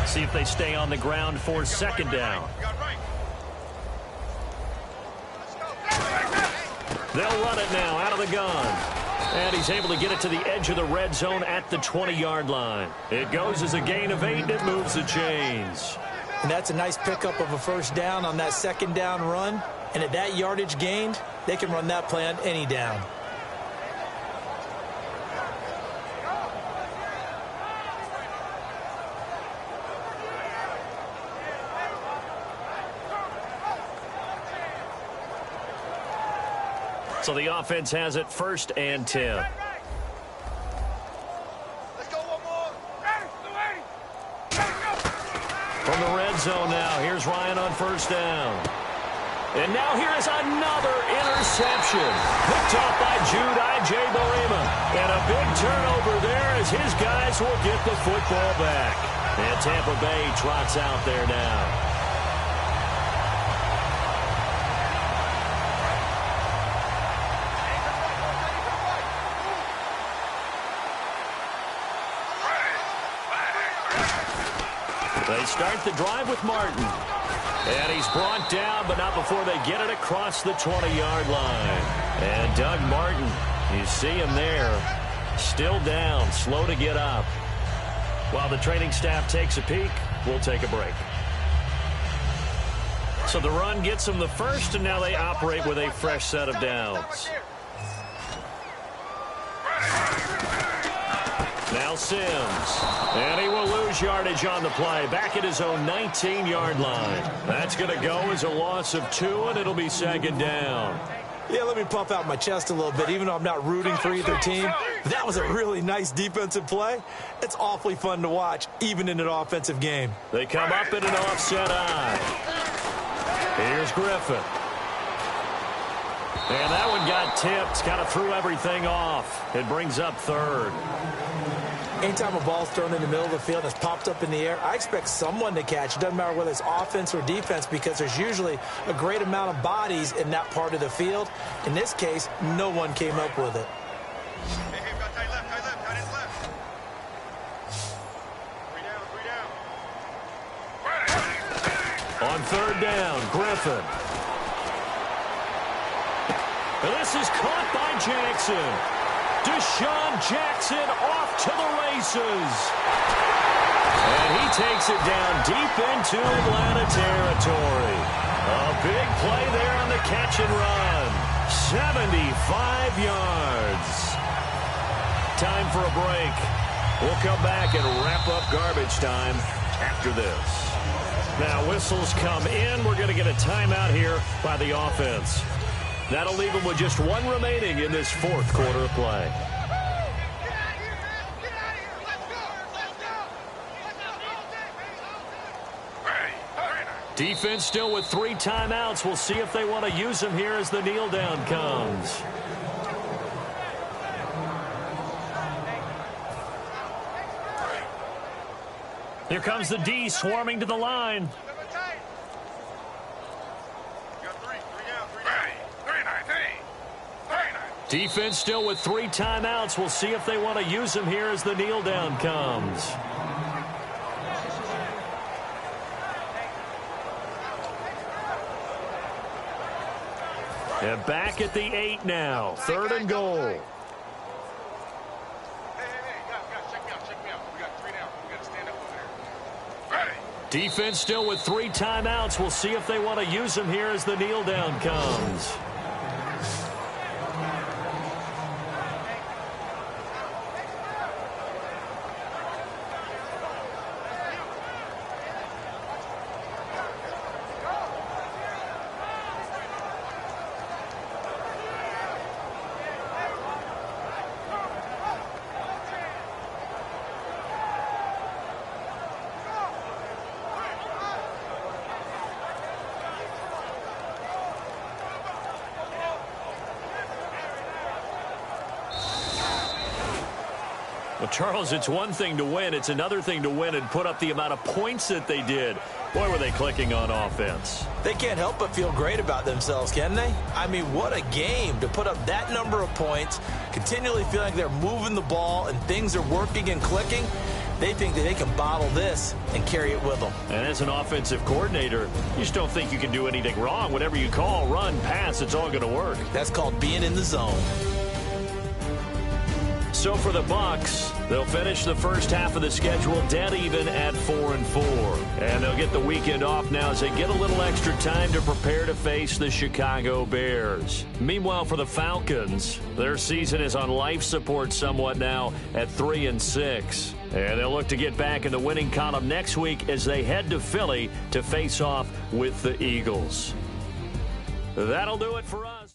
See if they stay on the ground for second down. They'll run it now out of the gun. And he's able to get it to the edge of the red zone at the 20-yard line. It goes as a gain of 8, and it moves the chains. And that's a nice pickup of a first down on that second down run. And at that yardage gained, they can run that play on any down. So the offense has it 1st and 10. Let's go one more. From the red zone now, here's Ryan on 1st down. And now here is another interception. Picked off by Jenopoly. And a big turnover there as his guys will get the football back. And Tampa Bay trots out there now. They start the drive with Martin. And he's brought down, but not before they get it across the 20-yard line. And Doug Martin, you see him there, still down, slow to get up. While the training staff takes a peek, we'll take a break. So the run gets them the first, and now they operate with a fresh set of downs. Now Sims, and he will lose yardage on the play, back at his own 19-yard line. That's going to go as a loss of 2, and it'll be second down. Yeah, let me puff out my chest a little bit, even though I'm not rooting for either team. That was a really nice defensive play. It's awfully fun to watch, even in an offensive game. They come up in an offset eye. Here's Griffin. And that one got tipped, kind of threw everything off. It brings up 3rd. Anytime a ball's thrown in the middle of the field and it's popped up in the air, I expect someone to catch. It doesn't matter whether it's offense or defense, because there's usually a great amount of bodies in that part of the field. In this case, no one came up with it. Hey, got tight left, tight left. 3 down. On 3rd down, Griffin. And this is caught by Jackson. Deshaun Jackson off to the races. And he takes it down deep into Atlanta territory. A big play there on the catch and run. 75 yards. Time for a break. We'll come back and wrap up garbage time after this. Now whistles come in. We're going to get a timeout here by the offense. That'll leave them with just 1 remaining in this 4th quarter of play. Defense still with 3 timeouts. We'll see if they want to use them here as the kneel down comes. Here comes the D swarming to the line. Defense still with 3 timeouts. We'll see if they want to use them here as the kneel down comes. And back at the 8 now. 3rd and goal. Hey, check me out. We got 3 down. We got to stand up over there. Defense still with 3 timeouts. We'll see if they want to use them here as the kneel down comes. Well, Charles, it's one thing to win. It's another thing to win and put up the amount of points that they did. Boy, were they clicking on offense. They can't help but feel great about themselves, can they? I mean, what a game to put up that number of points, continually feeling like they're moving the ball and things are working and clicking. They think that they can bottle this and carry it with them. And as an offensive coordinator, you just don't think you can do anything wrong. Whatever you call, run, pass, it's all going to work. That's called being in the zone. So for the Bucs, they'll finish the first half of the schedule dead even at 4-4. And they'll get the weekend off now as they get a little extra time to prepare to face the Chicago Bears. Meanwhile, for the Falcons, their season is on life support somewhat now at 3-6. And they'll look to get back in the winning column next week as they head to Philly to face off with the Eagles. That'll do it for us.